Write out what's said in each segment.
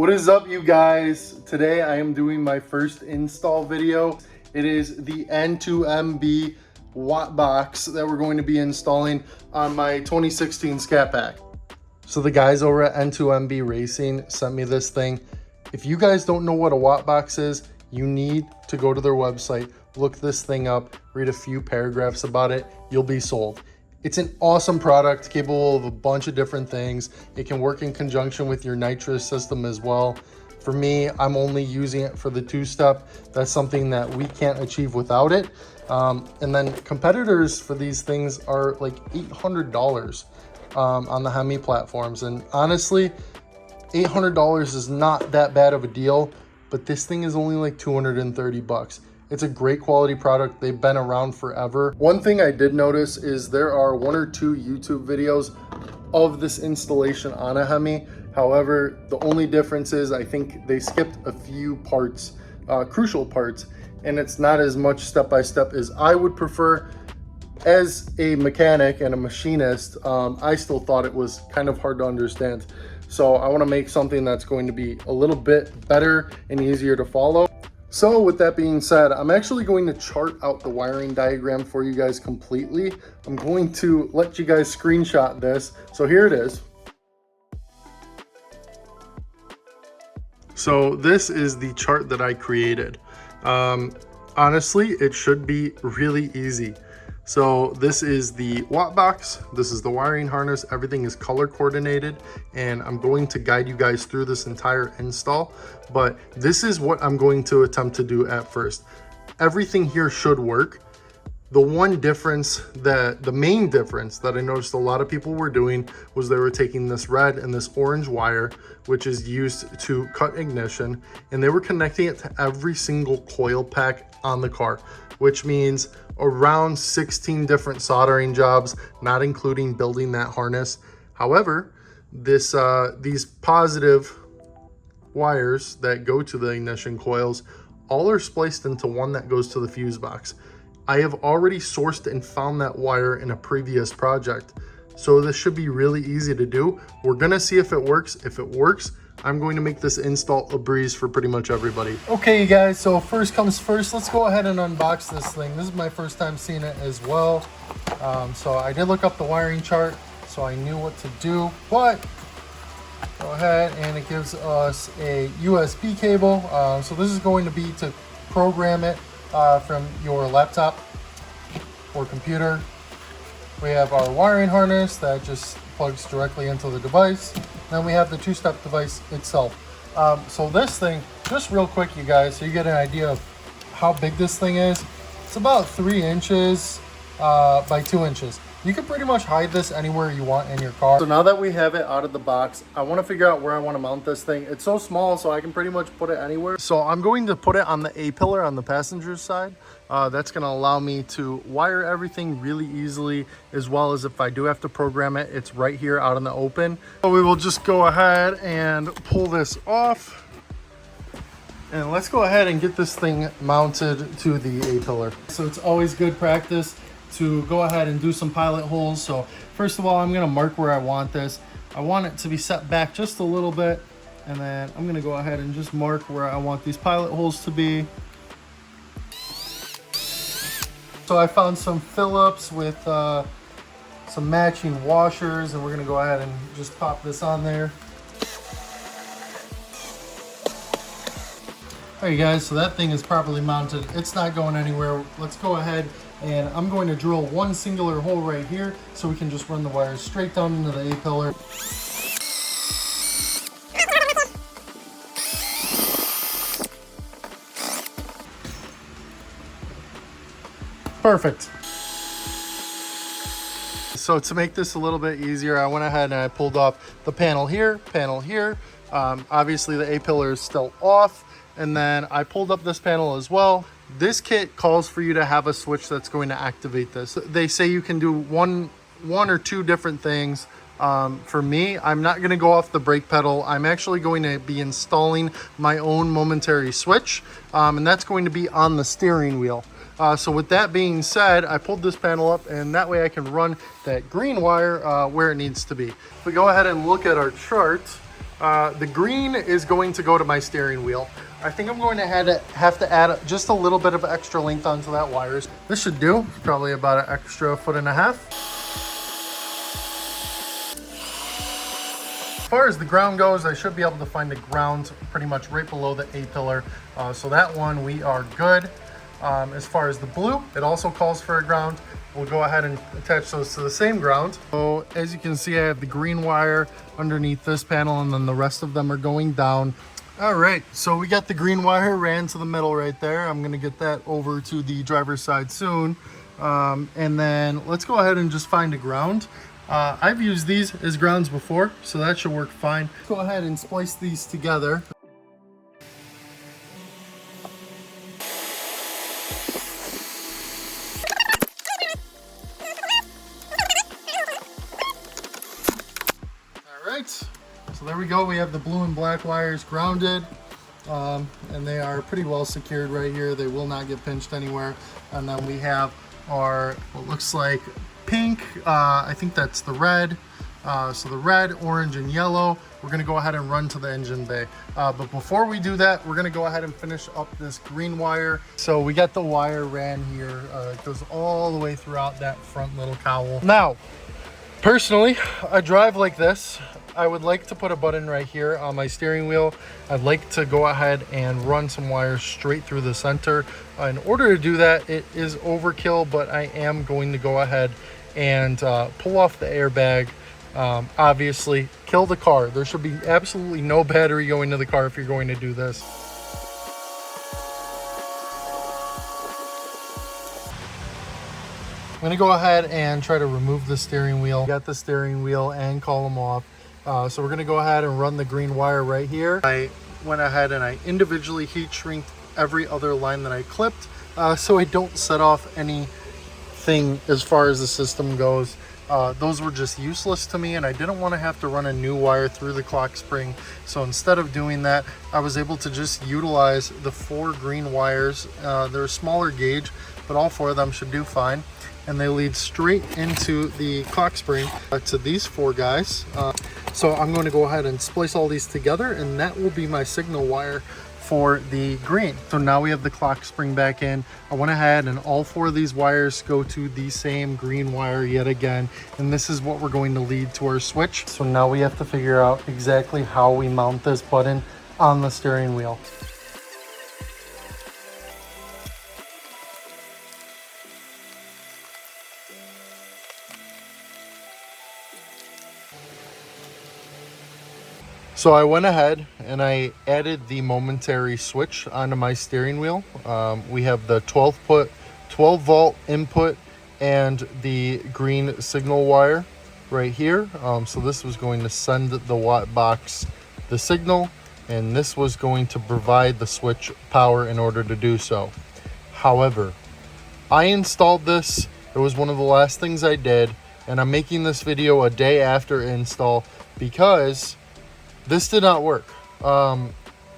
What is up, you guys? Today I am doing my first install video. It is the N2MB WOT box that we're going to be installing on my 2016 Scatpack. So the guys over at N2MB Racing sent me this thing. If you guys don't know what a WOT box is, you need to go to their website, look this thing up, read a few paragraphs about it, you'll be sold. It's an awesome product, capable of a bunch of different things. It can work in conjunction with your nitrous system as well. For me, I'm only using it for the two-step. That's something that we can't achieve without it. And then competitors for these things are like $800 on the Hemi platforms. And honestly, $800 is not that bad of a deal, but this thing is only like 230 bucks. It's a great quality product. They've been around forever. One thing I did notice is there are 1 or 2 YouTube videos of this installation on a Hemi. However, the only difference is I think they skipped a few parts, crucial parts, and it's not as much step-by-step as I would prefer. As a mechanic and a machinist, I still thought it was kind of hard to understand. So I want to make something that's going to be a little bit better and easier to follow. So with that being said, I'm actually going to chart out the wiring diagram for you guys completely. I'm going to let you guys screenshot this. So here it is. So this is the chart that I created. Honestly, it should be really easy. So this is the WOT box, this is the wiring harness, everything is color coordinated, and I'm going to guide you guys through this entire install, but this is what I'm going to attempt to do at first. Everything here should work. The one difference, the main difference that I noticed a lot of people were doing was they were taking this red and this orange wire, which is used to cut ignition, and they were connecting it to every single coil pack on the car, which means around 16 different soldering jobs, not including building that harness. However, these positive wires that go to the ignition coils all are spliced into one that goes to the fuse box. I have already sourced and found that wire in a previous project, so this should be really easy to do. We're gonna see if it works. If it works, I'm going to make this install a breeze for pretty much everybody. Okay, you guys, so first comes first, let's go ahead and unbox this thing. This is my first time seeing it as well. So I did look up the wiring chart, so I knew what to do, but go ahead and it gives us a USB cable. So this is going to be to program it from your laptop or computer. We have our wiring harness that just plugs directly into the device. Then we have the two-step device itself. So this thing, just real quick, you guys, so you get an idea of how big this thing is. It's about 3 inches by 2 inches. You can pretty much hide this anywhere you want in your car. So now that we have it out of the box, I want to figure out where I want to mount this thing. It's so small, so I can pretty much put it anywhere. So I'm going to put it on the A-pillar on the passenger side. That's going to allow me to wire everything really easily, as well as if I do have to program it, it's right here out in the open. So we will just go ahead and pull this off. And let's go ahead and get this thing mounted to the A-pillar. So it's always good practice to go ahead and do some pilot holes. So first of all, I'm going to mark where I want this. I want it to be set back just a little bit, and then I'm going to go ahead and just mark where I want these pilot holes to be. So I found some Phillips with some matching washers, and we're going to go ahead and just pop this on there. All right, guys, so that thing is properly mounted. It's not going anywhere. Let's go ahead, and I'm going to drill one singular hole right here so we can just run the wires straight down into the A-pillar. Perfect. So to make this a little bit easier, I went ahead and I pulled off the panel here. Obviously the A-pillar is still off. And then I pulled up this panel as well. This kit calls for you to have a switch that's going to activate this. They say you can do one or two different things. For me, I'm not going to go off the brake pedal. I'm actually going to be installing my own momentary switch, and that's going to be on the steering wheel. So with that being said, I pulled this panel up, and that way I can run that green wire where it needs to be. If we go ahead and look at our chart, The green is going to go to my steering wheel. I think I'm going to have to add just a little bit of extra length onto that wires. This should do, probably about an extra 1.5 feet. As far as the ground goes, I should be able to find the ground pretty much right below the A-pillar. So that one, we are good. As far as the blue, it also calls for a ground. We'll go ahead and attach those to the same ground. So as you can see, I have the green wire underneath this panel, and then the rest of them are going down. All right, so we got the green wire ran to the middle right there. I'm gonna get that over to the driver's side soon. And then let's go ahead and just find a ground. I've used these as grounds before, so that should work fine. Let's go ahead and splice these together. So there we go, we have the blue and black wires grounded, and they are pretty well secured right here. They will not get pinched anywhere. And then we have our, what looks like pink, I think that's the red. So the red, orange, and yellow, we're gonna go ahead and run to the engine bay. But before we do that, we're gonna go ahead and finish up this green wire. So we got the wire ran here. It goes all the way throughout that front little cowl. Now, personally, I drive like this. I would like to put a button right here on my steering wheel. I'd like to go ahead and run some wires straight through the center. In order to do that, it is overkill, but I am going to go ahead and pull off the airbag. Obviously, kill the car. There should be absolutely no battery going to the car if you're going to do this. I'm going to go ahead and try to remove the steering wheel. Got the steering wheel and column off. So we're going to go ahead and run the green wire right here. I went ahead and I individually heat shrinked every other line that I clipped, so I don't set off anything as far as the system goes. Those were just useless to me, and I didn't want to have to run a new wire through the clock spring. So instead of doing that, I was able to just utilize the 4 green wires. They're a smaller gauge, but all 4 of them should do fine. And they lead straight into the clock spring to these 4 guys. So I'm going to go ahead and splice all these together, and that will be my signal wire for the green. So now we have the clock spring back in. I went ahead and all 4 of these wires go to the same green wire yet again, and this is what we're going to lead to our switch. So now we have to figure out exactly how we mount this button on the steering wheel. So I went ahead and I added the momentary switch onto my steering wheel. We have the 12 volt input and the green signal wire right here. So this was going to send the WOT box the signal, and this was going to provide the switch power in order to do so. However, I installed this. It was one of the last things I did, and I'm making this video a day after install because this did not work.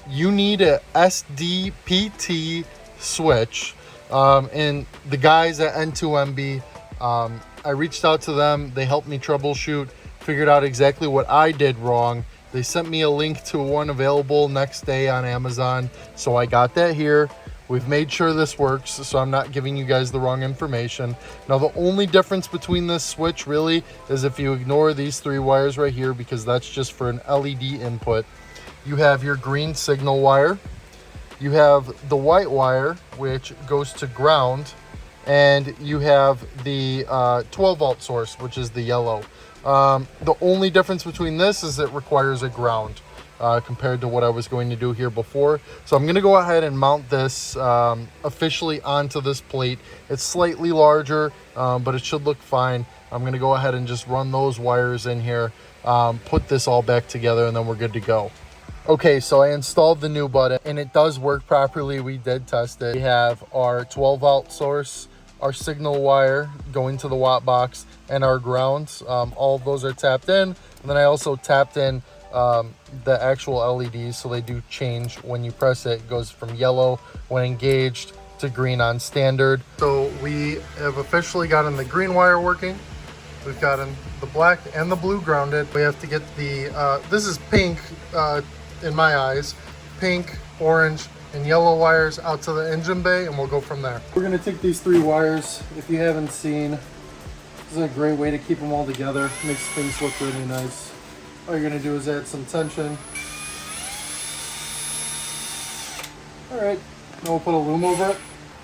You need a SDPT switch, and the guys at N2MB, I reached out to them. They helped me troubleshoot, figured out exactly what I did wrong. They sent me a link to one available next day on Amazon, so I got that here. We've made sure this works, so I'm not giving you guys the wrong information. Now, the only difference between this switch really is if you ignore these 3 wires right here, because that's just for an LED input. You have your green signal wire. You have the white wire, which goes to ground. And you have the 12 volt source, which is the yellow. The only difference between this is it requires a ground. Compared to what I was going to do here before. So I'm going to go ahead and mount this officially onto this plate. It's slightly larger, but it should look fine. I'm going to go ahead and just run those wires in here, put this all back together, and then we're good to go. Okay, so I installed the new button, and it does work properly. We did test it. We have our 12 volt source, our signal wire going to the WOT box, and our grounds. All of those are tapped in. And then I also tapped in the actual LEDs, so they do change when you press it. It goes from yellow when engaged to green on standard. So we have officially gotten the green wire working. We've gotten the black and the blue grounded. We have to get the, this is pink in my eyes, pink, orange, and yellow wires out to the engine bay, and we'll go from there. We're gonna take these 3 wires. If you haven't seen, this is a great way to keep them all together. Makes things look really nice. All you're gonna do is add some tension. All right, now we'll put a loom over it.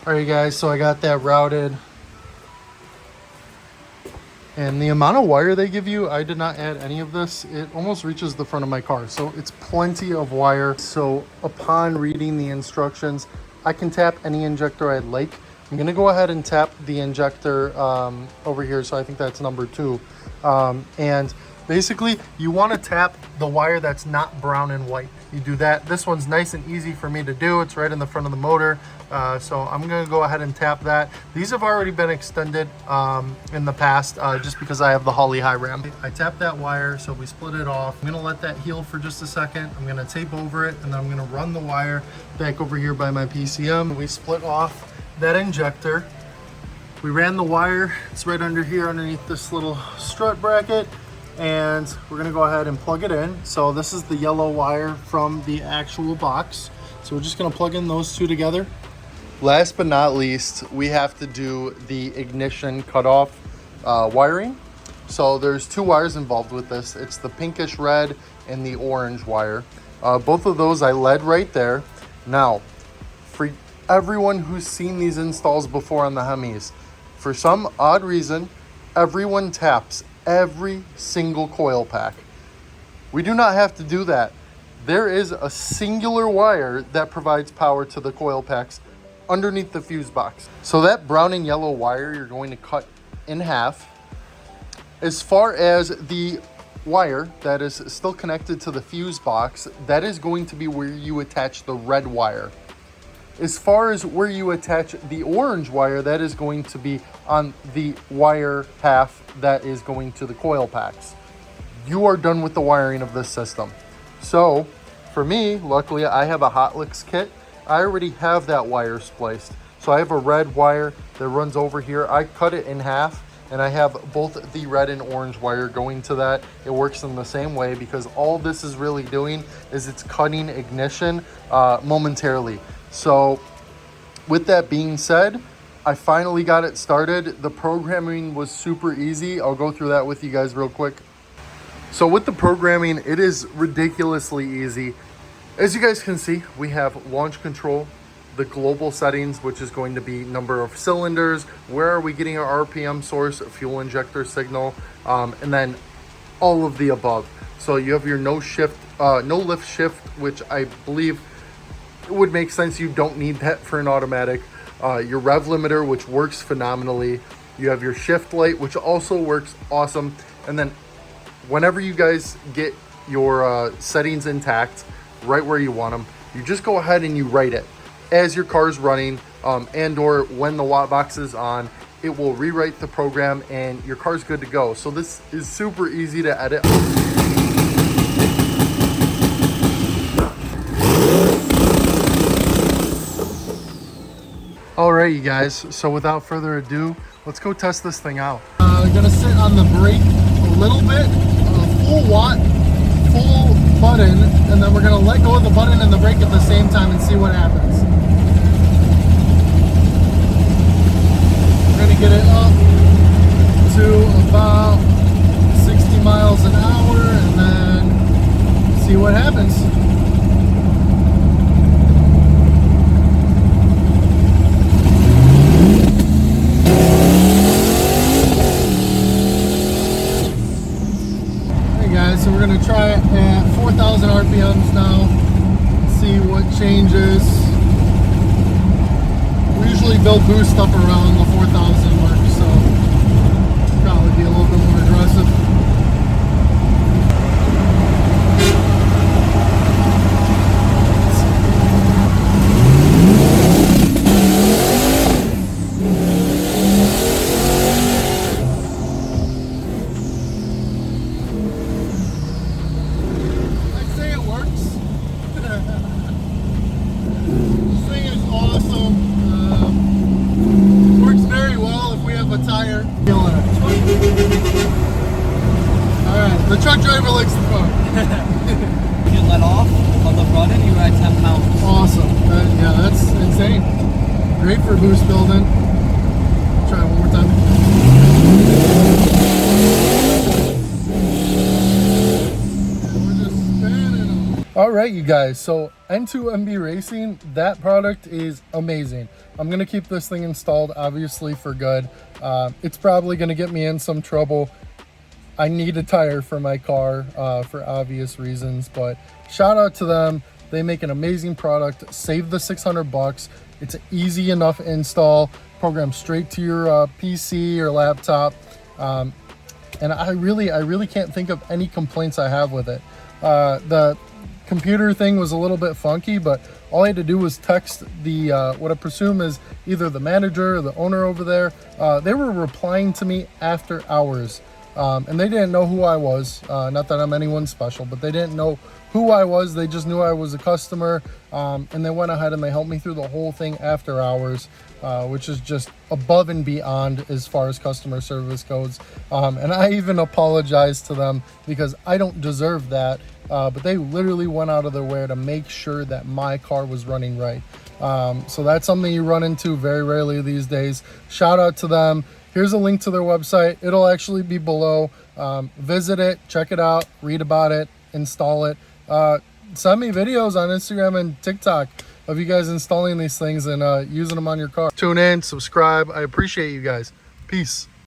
All right, guys, so I got that routed. And the amount of wire they give you, I did not add any of this. It almost reaches the front of my car. So it's plenty of wire. So upon reading the instructions, I can tap any injector I'd like. I'm gonna go ahead and tap the injector over here. So I think that's number 2. And basically you wanna tap the wire that's not brown and white. You do that. This one's nice and easy for me to do. It's right in the front of the motor. So I'm gonna go ahead and tap that. These have already been extended in the past just because I have the Holly high ram. I tap that wire, so we split it off. I'm gonna let that heal for just a second. I'm gonna tape over it, and then I'm gonna run the wire back over here by my PCM. We split off that injector. We ran the wire. It's right under here underneath this little strut bracket. And we're gonna go ahead and plug it in. So this is the yellow wire from the actual box. So we're just gonna plug in those 2 together. Last but not least, we have to do the ignition cutoff wiring. So there's 2 wires involved with this. It's the pinkish red and the orange wire. Both of those I led right there. Now, for everyone who's seen these installs before on the Hemis, for some odd reason, everyone taps every single coil pack. We do not have to do that. There is a singular wire that provides power to the coil packs underneath the fuse box. So that brown and yellow wire you're going to cut in half. As far as the wire that is still connected to the fuse box, that is going to be where you attach the red wire. As far as where you attach the orange wire, that is going to be on the wire half that is going to the coil packs. You are done with the wiring of this system. So for me, luckily I have a Hot Licks kit. I already have that wire spliced. So I have a red wire that runs over here. I cut it in half, and I have both the red and orange wire going to that. It works in the same way because all this is really doing is it's cutting ignition momentarily. So with that being said, I finally got it started. The programming was super easy. I'll go through that with you guys real quick. So with the programming, it is ridiculously easy. As you guys can see, we have launch control, the global settings, which is going to be number of cylinders, where are we getting our RPM source, fuel injector signal, and then all of the above. So you have your no lift shift, which I believe it would make sense. You don't need that for an automatic. Your rev limiter, which works phenomenally. You have your shift light, which also works awesome. And then whenever you guys get your settings intact, right where you want them, you just go ahead and you write it as your car's running, and or when the watt box is on. It will rewrite the program and your car's good to go. So this is super easy to edit. All right, you guys, so without further ado, let's go test this thing out. I'm gonna sit on the brake a little bit, full watt, full button, and then we're gonna let go of the button and the brake at the same time and see what happens. We're gonna get it up to about 60 miles an hour and then see what happens. So we're going to try it at 4,000 RPMs now, see what changes. We usually build boost up around the 4,000 mark, so probably be a little bit more aggressive. Tire. The truck driver likes the car. You let off on the front end, you were at 10 pounds. Awesome. Yeah, that's insane. Great for boost building. Try it one more time. All right, you guys, so N2MB Racing, that product is amazing. I'm gonna keep this thing installed, obviously, for good. It's probably gonna get me in some trouble. I need a tire for my car for obvious reasons, but shout out to them. They make an amazing product. Save the 600 bucks. It's an easy enough install, program straight to your PC or laptop. And I really can't think of any complaints I have with it. The computer thing was a little bit funky, but all I had to do was text the what I presume is either the manager or the owner over there. They were replying to me after hours, and they didn't know who I was. Not that I'm anyone special, but they didn't know who I was. They just knew I was a customer, and they went ahead and they helped me through the whole thing after hours, which is just above and beyond as far as customer service goes. And I even apologized to them because I don't deserve that. But they literally went out of their way to make sure that my car was running right. So that's something you run into very rarely these days. Shout out to them. Here's a link to their website. It'll actually be below. Visit it, check it out, read about it, install it. Send me videos on Instagram and TikTok of you guys installing these things and using them on your car. Tune in, subscribe. I appreciate you guys. Peace.